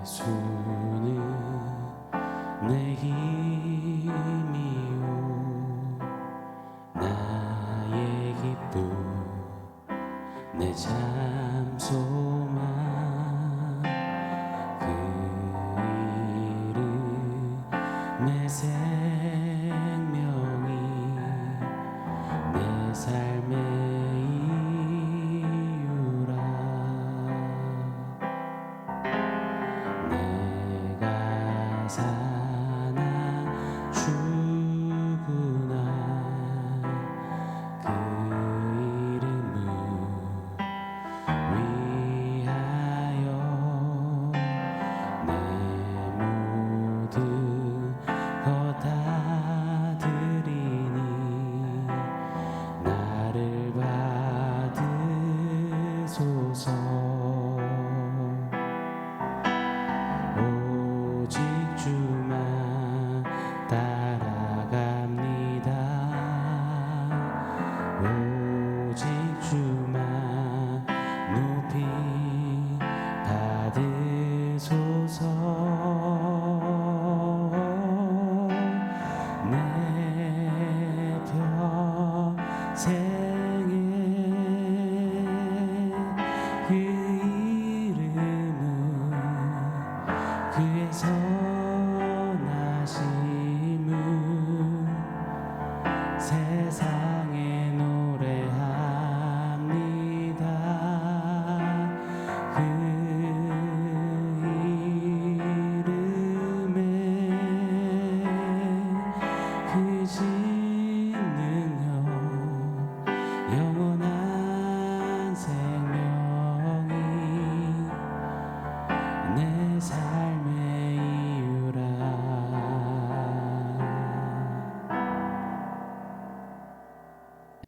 예수는 내 힘이요 나의 기쁨 내 참 소망 그 이름 내 생명이 내 삶의 이유라 내가 사나 죽으나 그 이름을 위하여 내 모든 것 다 드리니 나를 받으소서 오직 주만 따라갑니다 오직 주만 높이 받으소서 내 평생에 그 이름은 그의 선하심을 세상에 노래합니다 그 이름에 크신 능력 영원한 생명이 내 삶의 이유라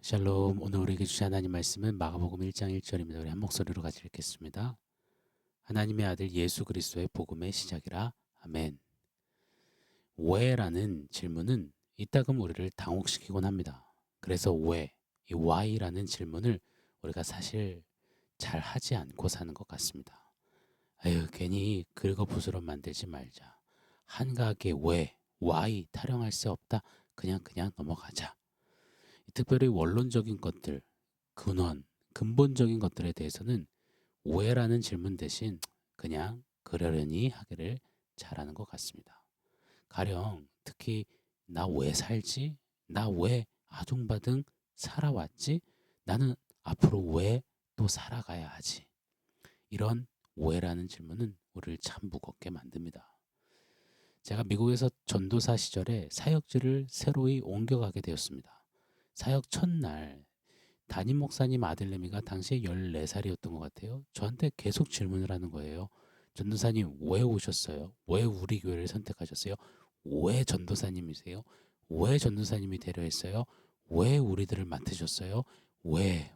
샬롬. 오늘 우리에게 주신 하나님 말씀은 마가복음 1장 1절입니다. 우리 한 목소리로 같이 읽겠습니다. 하나님의 아들 예수 그리스도의 복음의 시작이라. 아멘. 왜라는 질문은 이따금 우리를 당혹시키곤 합니다. 그래서 왜, 이 why라는 질문을 우리가 사실 잘 하지 않고 사는 것 같습니다. 아유, 괜히 긁어부스럼 만들지 말자. 한가하게 왜, why 타령할 수 없다. 그냥 넘어가자. 특별히 원론적인 것들, 근본적인 것들에 대해서는 왜라는 질문 대신 그냥 그러려니 하기를 잘하는 것 같습니다. 가령 특히 나 왜 살지? 나 왜 아둥바둥 살아왔지? 나는 앞으로 왜 또 살아가야 하지? 이런 왜라는 질문은 우리를 참 무겁게 만듭니다. 제가 미국에서 전도사 시절에 사역지를 새로이 옮겨가게 되었습니다. 사역 첫날 담임 목사님 아들내미가 당시에 14살이었던 것 같아요. 저한테 계속 질문을 하는 거예요. 전도사님 왜 오셨어요? 왜 우리 교회를 선택하셨어요? 왜 전도사님이세요? 왜 전도사님이 되려 했어요? 왜 우리들을 맡으셨어요? 왜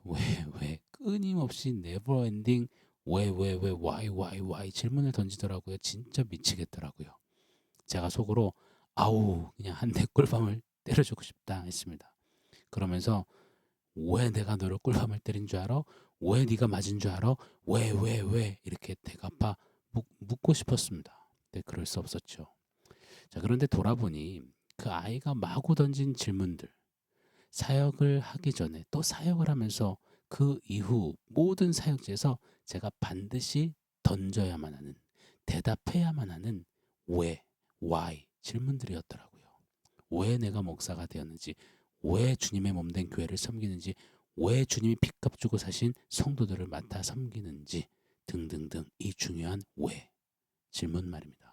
끊임없이 never ending 왜 why 질문을 던지더라고요. 진짜 미치겠더라고요. 제가 속으로 아우 그냥 한 대 꿀밤을 때려주고 싶다 했습니다. 그러면서 왜 내가 너를 꿀밤을 때린 줄 알아? 왜 네가 맞은 줄 알아? 왜 이렇게 대갚아 묻고 싶었습니다. 근데 그럴 수 없었죠. 자, 그런데 돌아보니 그 아이가 마구 던진 질문들, 사역을 하기 전에 또 사역을 하면서 그 이후 모든 사역지에서 제가 반드시 던져야만 하는, 대답해야만 하는 왜, why 질문들이었더라고요. 왜 내가 목사가 되었는지, 왜 주님의 몸된 교회를 섬기는지, 왜 주님이 핏값 주고 사신 성도들을 맡아 섬기는지 등등등 이 중요한 왜 질문 말입니다.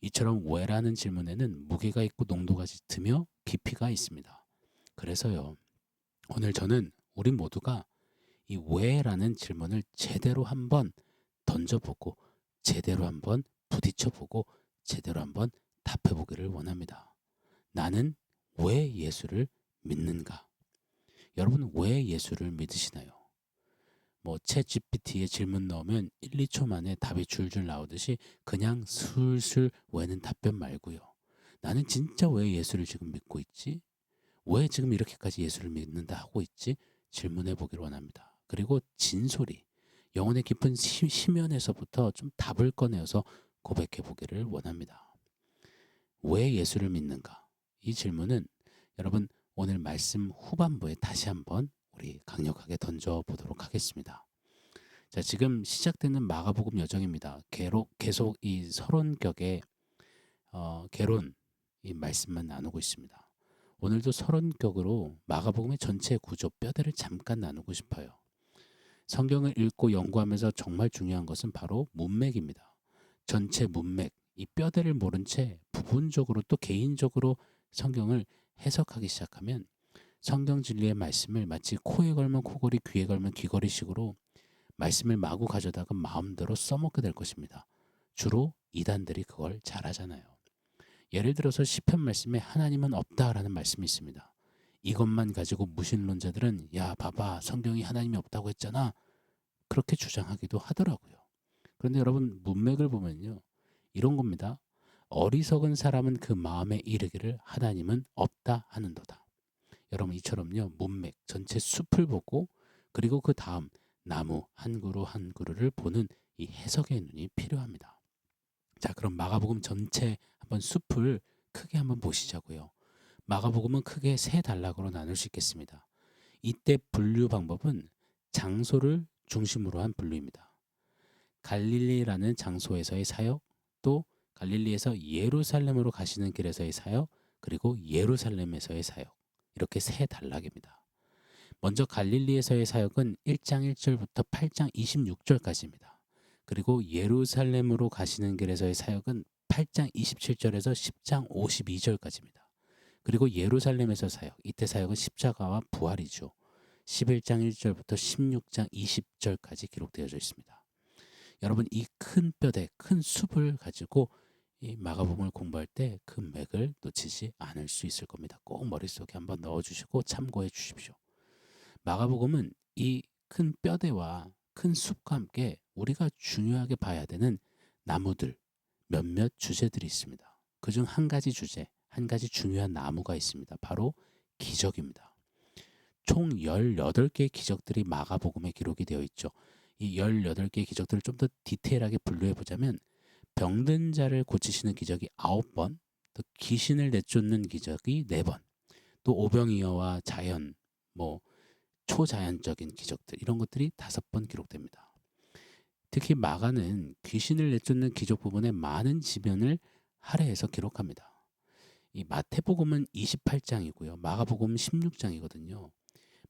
이처럼 왜라는 질문에는 무게가 있고 농도가 짙으며 깊이가 있습니다. 그래서요, 오늘 저는 우리 모두가 이 왜라는 질문을 제대로 한번 던져보고 제대로 한번 부딪혀보고 제대로 한번 답해보기를 원합니다. 나는 왜 예수를 믿는가? 여러분 왜 예수를 믿으시나요? 챗 GPT에 질문 넣으면 1, 2초 만에 답이 줄줄 나오듯이 그냥 술술 왜는 답변 말고요. 나는 진짜 왜 예수를 지금 믿고 있지? 왜 지금 이렇게까지 예수를 믿는다 하고 있지? 질문해 보기를 원합니다. 그리고 진솔히 영혼의 깊은 심연에서부터 좀 답을 꺼내어서 고백해 보기를 원합니다. 왜 예수를 믿는가? 이 질문은 여러분 오늘 말씀 후반부에 다시 한번 우리 강력하게 던져보도록 하겠습니다. 자, 지금 시작되는 마가복음 여정입니다. 계속 이 서론격의 개론 이 말씀만 나누고 있습니다. 오늘도 서론격으로 마가복음의 전체 구조 뼈대를 잠깐 나누고 싶어요. 성경을 읽고 연구하면서 정말 중요한 것은 바로 문맥입니다. 전체 문맥, 이 뼈대를 모른 채 부분적으로 또 개인적으로 성경을 해석하기 시작하면 성경 진리의 말씀을 마치 코에 걸면 코걸이, 귀에 걸면 귀걸이식으로 말씀을 마구 가져다가 마음대로 써먹게 될 것입니다. 주로 이단들이 그걸 잘하잖아요. 예를 들어서 시편 말씀에 하나님은 없다라는 말씀이 있습니다. 이것만 가지고 무신론자들은 야 봐봐 성경이 하나님이 없다고 했잖아 그렇게 주장하기도 하더라고요. 그런데 여러분 문맥을 보면요 이런 겁니다. 어리석은 사람은 그 마음에 이르기를 하나님은 없다 하는도다. 여러분 이처럼요 문맥 전체 숲을 보고 그리고 그 다음 나무 한 그루 한 그루를 보는 이 해석의 눈이 필요합니다. 자 그럼 마가복음 전체 한번 숲을 크게 한번 보시자고요. 마가복음은 크게 세 단락으로 나눌 수 있겠습니다. 이때 분류 방법은 장소를 중심으로 한 분류입니다. 갈릴리라는 장소에서의 사역, 또 갈릴리에서 예루살렘으로 가시는 길에서의 사역, 그리고 예루살렘에서의 사역. 이렇게 세 단락입니다. 먼저 갈릴리에서의 사역은 1장 1절부터 8장 26절까지입니다. 그리고 예루살렘으로 가시는 길에서의 사역은 8장 27절에서 10장 52절까지입니다. 그리고 예루살렘에서 사역, 이때 사역은 십자가와 부활이죠. 11장 1절부터 16장 20절까지 기록되어져 있습니다. 여러분 이 큰 뼈대, 큰 숲을 가지고 이 마가복음을 공부할 때 그 맥을 놓치지 않을 수 있을 겁니다. 꼭 머릿속에 한번 넣어주시고 참고해 주십시오. 마가복음은 이 큰 뼈대와 큰 숲과 함께 우리가 중요하게 봐야 되는 나무들, 몇몇 주제들이 있습니다. 그중 한 가지 주제, 한 가지 중요한 나무가 있습니다. 바로 기적입니다. 총 18개의 기적들이 마가복음에 기록이 되어 있죠. 이 18개의 기적들을 좀 더 디테일하게 분류해 보자면 병든 자를 고치시는 기적이 9번, 또 귀신을 내쫓는 기적이 4번, 또 오병이어와 자연, 초자연적인 기적들 이런 것들이 5번 기록됩니다. 특히 마가는 귀신을 내쫓는 기적 부분에 많은 지면을 할애해서 기록합니다. 이 마태복음은 28장이고요. 마가복음은 16장이거든요.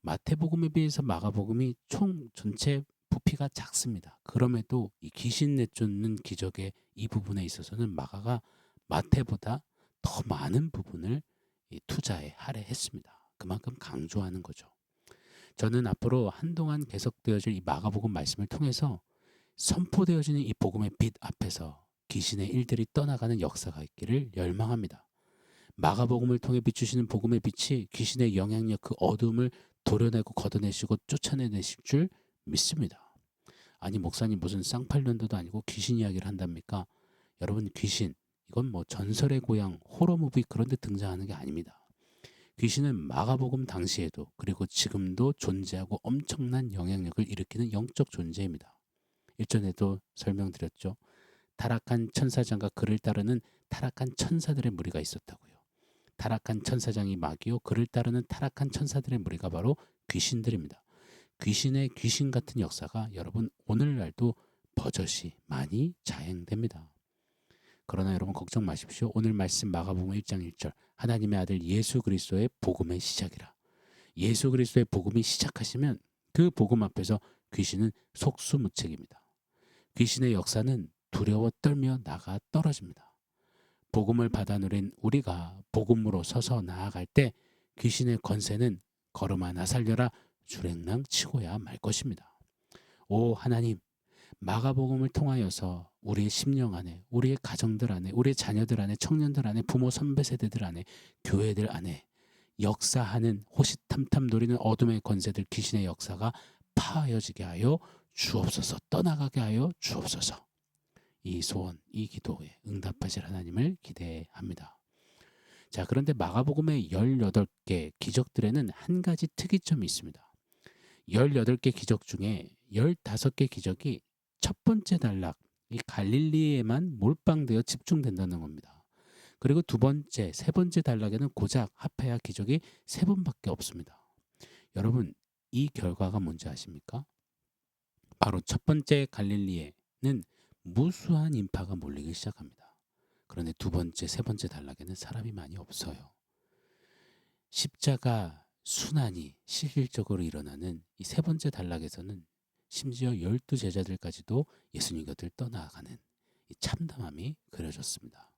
마태복음에 비해서 마가복음이 총 전체 부피가 작습니다. 그럼에도 이 귀신 내쫓는 기적의 이 부분에 있어서는 마가가 마태보다 더 많은 부분을 투자에 할애했습니다. 그만큼 강조하는 거죠. 저는 앞으로 한동안 계속되어질 이 마가복음 말씀을 통해서 선포되어지는 이 복음의 빛 앞에서 귀신의 일들이 떠나가는 역사가 있기를 열망합니다. 마가복음을 통해 비추시는 복음의 빛이 귀신의 영향력 그 어둠을 도려내고 걷어내시고 쫓아내실 줄 믿습니다. 아니 목사님 무슨 쌍팔년도도 아니고 귀신 이야기를 한답니까? 여러분 귀신 이건 전설의 고향 호러무비 그런 데 등장하는 게 아닙니다. 귀신은 마가복음 당시에도 그리고 지금도 존재하고 엄청난 영향력을 일으키는 영적 존재입니다. 일전에도 설명드렸죠. 타락한 천사장과 그를 따르는 타락한 천사들의 무리가 있었다고요. 타락한 천사장이 마귀요 그를 따르는 타락한 천사들의 무리가 바로 귀신들입니다. 귀신의 귀신 같은 역사가 여러분 오늘날도 버젓이 많이 자행됩니다. 그러나 여러분 걱정 마십시오. 오늘 말씀 마가복음 1장 1절 하나님의 아들 예수 그리스도의 복음의 시작이라. 예수 그리스도의 복음이 시작하시면 그 복음 앞에서 귀신은 속수무책입니다. 귀신의 역사는 두려워 떨며 나가 떨어집니다. 복음을 받아 누린 우리가 복음으로 서서 나아갈 때 귀신의 권세는 걸음 하나 살려라 주랭랑 치고야 말 것입니다. 오 하나님 마가복음을 통하여서 우리의 심령 안에 우리의 가정들 안에 우리의 자녀들 안에 청년들 안에 부모 선배 세대들 안에 교회들 안에 역사하는 호시탐탐 노리는 어둠의 권세들 귀신의 역사가 파하여지게 하여 주옵소서 떠나가게 하여 주옵소서. 이 소원 이 기도에 응답하실 하나님을 기대합니다. 자 그런데 마가복음의 18개 기적들에는 한 가지 특이점이 있습니다. 18개 기적 중에 15개 기적이 첫 번째 단락, 이 갈릴리에만 몰빵되어 집중된다는 겁니다. 그리고 두 번째, 세 번째 단락에는 고작 합해야 기적이 세 번밖에 없습니다. 여러분, 이 결과가 뭔지 아십니까? 바로 첫 번째 갈릴리에는 무수한 인파가 몰리기 시작합니다. 그런데 두 번째, 세 번째 단락에는 사람이 많이 없어요. 십자가 순환이 실질적으로 일어나는 이 세 번째 단락에서는 심지어 12제자들까지도 예수님 곁을 떠나가는 이 참담함이 그려졌습니다.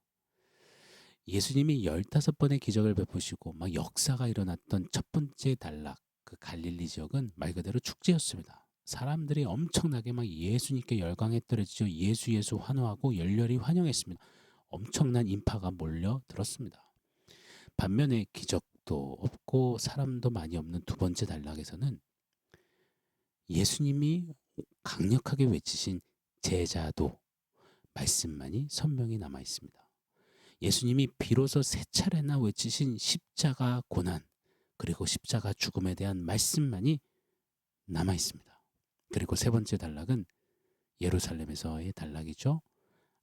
예수님이 15번의 기적을 베푸시고 막 역사가 일어났던 첫 번째 단락, 그 갈릴리 지역은 말 그대로 축제였습니다. 사람들이 엄청나게 막 예수님께 열광에 떨어지죠. 예수 예수 환호하고 열렬히 환영했습니다. 엄청난 인파가 몰려들었습니다. 반면에 기적도 없고 사람도 많이 없는 두 번째 단락에서는 예수님이 강력하게 외치신 제자도 말씀만이 선명히 남아 있습니다. 예수님이 비로소 세 차례나 외치신 십자가 고난 그리고 십자가 죽음에 대한 말씀만이 남아 있습니다. 그리고 세 번째 단락은 예루살렘에서의 단락이죠.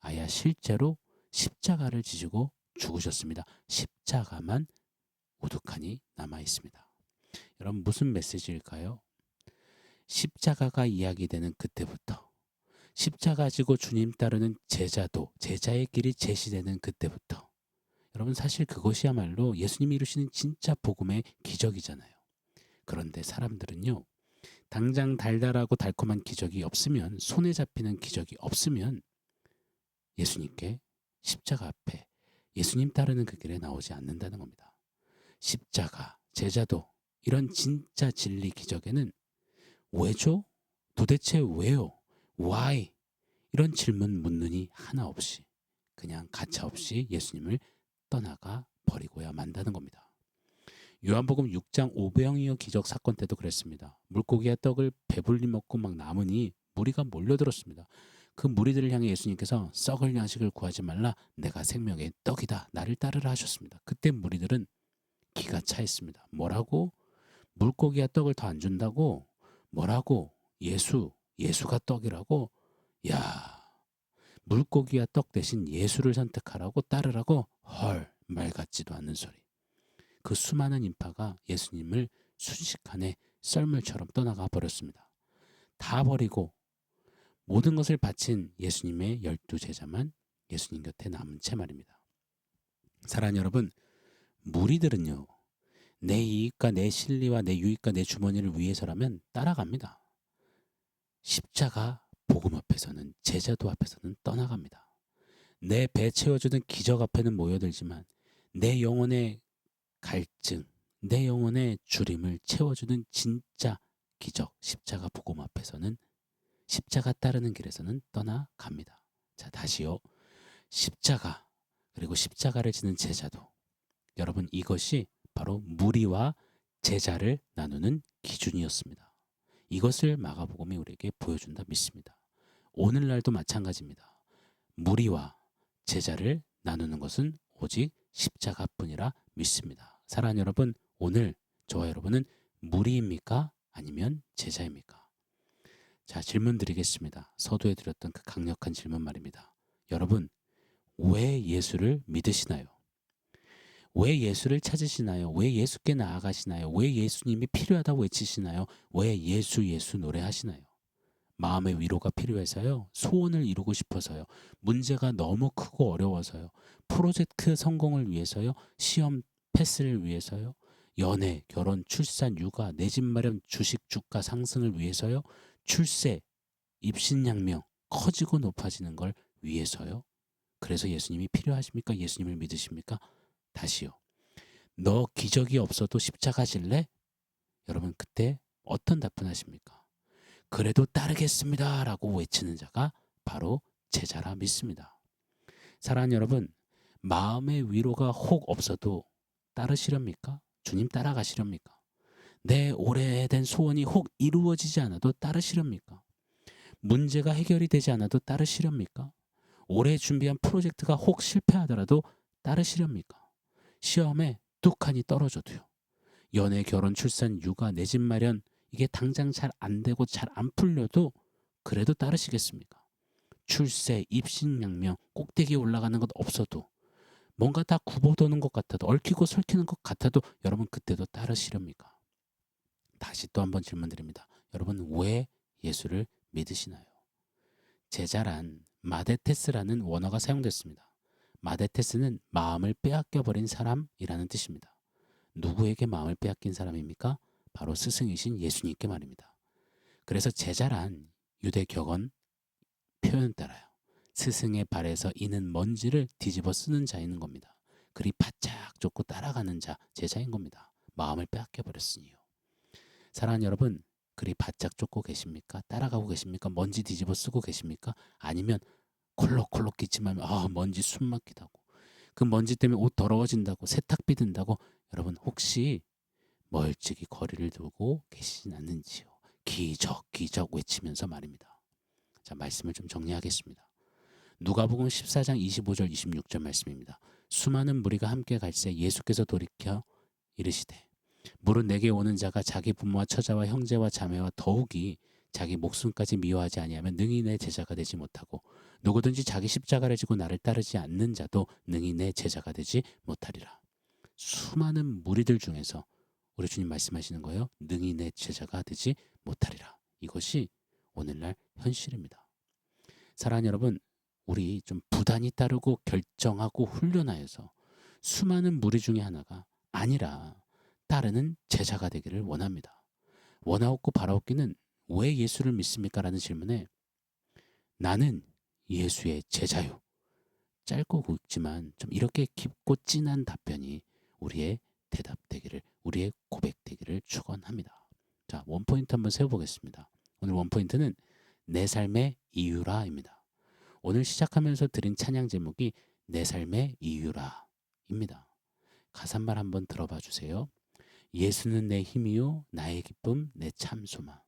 아야 실제로 십자가를 지시고 죽으셨습니다. 십자가만 우두카니 남아 있습니다. 여러분 무슨 메시지일까요? 십자가가 이야기되는 그때부터 십자가 지고 주님 따르는 제자도 제자의 길이 제시되는 그때부터 여러분 사실 그것이야말로 예수님이 이루시는 진짜 복음의 기적이잖아요. 그런데 사람들은요. 당장 달달하고 달콤한 기적이 없으면 손에 잡히는 기적이 없으면 예수님께 십자가 앞에 예수님 따르는 그 길에 나오지 않는다는 겁니다. 십자가, 제자도 이런 진짜 진리 기적에는 왜죠? 도대체 왜요? Why? 이런 질문 묻느니 하나 없이 그냥 가차없이 예수님을 떠나가 버리고야 만다는 겁니다. 요한복음 6장 오병이어 기적 사건 때도 그랬습니다. 물고기와 떡을 배불리 먹고 막 남으니 무리가 몰려들었습니다. 그 무리들을 향해 예수님께서 썩을 양식을 구하지 말라 내가 생명의 떡이다 나를 따르라 하셨습니다. 그때 무리들은 기가 차있습니다. 뭐라고? 물고기와 떡을 더 안 준다고? 뭐라고? 예수가 떡이라고? 야, 물고기와 떡 대신 예수를 선택하라고 따르라고? 헐, 말 같지도 않는 소리. 그 수많은 인파가 예수님을 순식간에 썰물처럼 떠나가 버렸습니다. 다 버리고 모든 것을 바친 예수님의 12제자만 예수님 곁에 남은 채 말입니다. 사랑하는 여러분, 무리들은요. 내 이익과 내 실리와 내 유익과 내 주머니를 위해서라면 따라갑니다. 십자가 복음 앞에서는 제자도 앞에서는 떠나갑니다. 내 배 채워주는 기적 앞에는 모여들지만 내 영혼의 갈증, 내 영혼의 주림을 채워주는 진짜 기적 십자가 복음 앞에서는 십자가 따르는 길에서는 떠나갑니다. 자, 다시요. 십자가 그리고 십자가를 지는 제자도 여러분 이것이 바로 무리와 제자를 나누는 기준이었습니다. 이것을 마가복음이 우리에게 보여준다 믿습니다. 오늘날도 마찬가지입니다. 무리와 제자를 나누는 것은 오직 십자가뿐이라 믿습니다. 사랑하는 여러분, 오늘 저와 여러분은 무리입니까? 아니면 제자입니까? 자, 질문 드리겠습니다. 서두에 드렸던 그 강력한 질문 말입니다. 여러분, 왜 예수를 믿으시나요? 왜 예수를 찾으시나요? 왜 예수께 나아가시나요? 왜 예수님이 필요하다고 외치시나요? 왜 예수 노래하시나요? 마음의 위로가 필요해서요. 소원을 이루고 싶어서요. 문제가 너무 크고 어려워서요. 프로젝트 성공을 위해서요. 시험 패스를 위해서요. 연애, 결혼, 출산, 육아, 내 집 마련, 주식, 주가 상승을 위해서요. 출세, 입신양명, 커지고 높아지는 걸 위해서요. 그래서 예수님이 필요하십니까? 예수님을 믿으십니까? 다시요. 너 기적이 없어도 십자가 질래? 여러분 그때 어떤 답변하십니까? 그래도 따르겠습니다 라고 외치는 자가 바로 제자라 믿습니다. 사랑하는 여러분, 마음의 위로가 혹 없어도 따르시렵니까? 주님 따라가시렵니까? 내 오래된 소원이 혹 이루어지지 않아도 따르시렵니까? 문제가 해결이 되지 않아도 따르시렵니까? 올해 준비한 프로젝트가 혹 실패하더라도 따르시렵니까? 시험에 뚝하니 떨어져도요. 연애, 결혼, 출산, 육아, 내 집 마련 이게 당장 잘 안 되고 잘 안 풀려도 그래도 따르시겠습니까? 출세, 입신양명, 꼭대기에 올라가는 것 없어도 뭔가 다 굽어도는 것 같아도 얽히고 설키는 것 같아도 여러분 그때도 따르시렵니까? 다시 또 한번 질문드립니다. 여러분 왜 예수를 믿으시나요? 제자란 마데테스라는 원어가 사용됐습니다. 마데테스는 마음을 빼앗겨버린 사람이라는 뜻입니다. 누구에게 마음을 빼앗긴 사람입니까? 바로 스승이신 예수님께 말입니다. 그래서 제자란 유대 격언 표현 따라요. 스승의 발에서 이는 먼지를 뒤집어 쓰는 자이는 겁니다. 그리 바짝 쫓고 따라가는 자, 제자인 겁니다. 마음을 빼앗겨 버렸으니요. 사랑하는 여러분, 그리 바짝 쫓고 계십니까? 따라가고 계십니까? 먼지 뒤집어 쓰고 계십니까? 아니면 콜록콜록 기침하면 먼지 숨 막히다고, 그 먼지 때문에 옷 더러워진다고, 세탁비 든다고 여러분 혹시 멀찍이 거리를 두고 계시진 않는지요? 기적기적 외치면서 말입니다. 자, 말씀을 좀 정리하겠습니다. 누가복음 14장 25절 26절 말씀입니다. 수많은 무리가 함께 갈새 예수께서 돌이켜 이르시되 무릇 내게 오는 자가 자기 부모와 처자와 형제와 자매와 더욱이 자기 목숨까지 미워하지 아니하면 능히 내 제자가 되지 못하고 누구든지 자기 십자가를 지고 나를 따르지 않는 자도 능히 내 제자가 되지 못하리라. 수많은 무리들 중에서 우리 주님 말씀하시는 거예요. 능히 내 제자가 되지 못하리라. 이것이 오늘날 현실입니다. 사랑하는 여러분, 우리 좀 부단히 따르고 결정하고 훈련하여서 수많은 무리 중에 하나가 아니라 따르는 제자가 되기를 원합니다. 원하옵고 바라옵기는 왜 예수를 믿습니까? 라는 질문에 나는 예수의 제자요. 짧고 굵지만 좀 이렇게 깊고 진한 답변이 우리의 대답되기를, 우리의 고백되기를 축원합니다. 자, 원포인트 한번 세워보겠습니다. 오늘 원포인트는 내 삶의 이유라입니다. 오늘 시작하면서 드린 찬양 제목이 내 삶의 이유라입니다. 가사말 한번 들어봐 주세요. 예수는 내 힘이요 나의 기쁨 내 참 소망,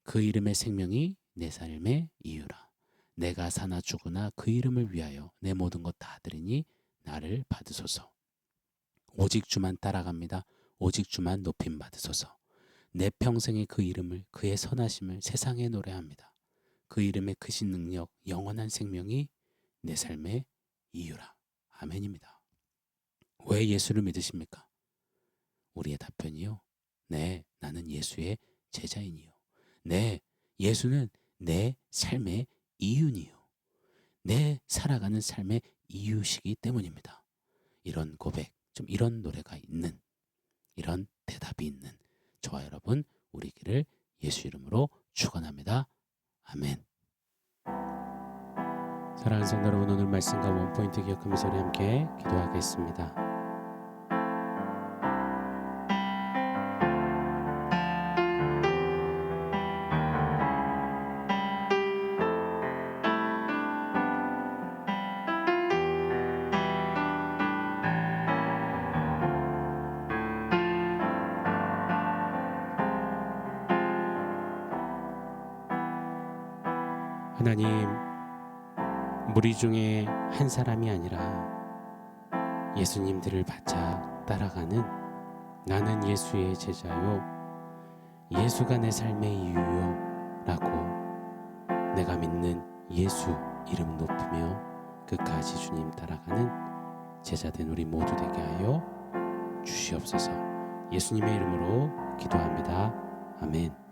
그 이름의 생명이 내 삶의 이유라. 내가 사나 죽으나 그 이름을 위하여 내 모든 것 다 드리니 나를 받으소서. 오직 주만 따라갑니다. 오직 주만 높임 받으소서. 내 평생의 그 이름을, 그의 선하심을 세상에 노래합니다. 그 이름의 크신 능력, 영원한 생명이 내 삶의 이유라. 아멘입니다. 왜 예수를 믿으십니까? 우리의 답변이요. 네, 나는 예수의 제자이니요. 네, 예수는 내 삶의 이유니요. 내 살아가는 삶의 이유시기 때문입니다. 이런 고백, 좀 이런 노래가 있는, 이런 대답이 있는 저와 여러분 우리 길을 예수 이름으로 축원합니다. 아멘. 사랑하는 성도 여러분, 오늘 말씀과 원포인트 기억하면서 우리 함께 기도하겠습니다. 하나님, 무리 중에 한 사람이 아니라 예수님들을 바짝 따라가는 나는 예수의 제자요, 예수가 내 삶의 이유요 라고 내가 믿는 예수 이름 높이며 끝까지 주님 따라가는 제자된 우리 모두 되게 하여 주시옵소서. 예수님의 이름으로 기도합니다. 아멘.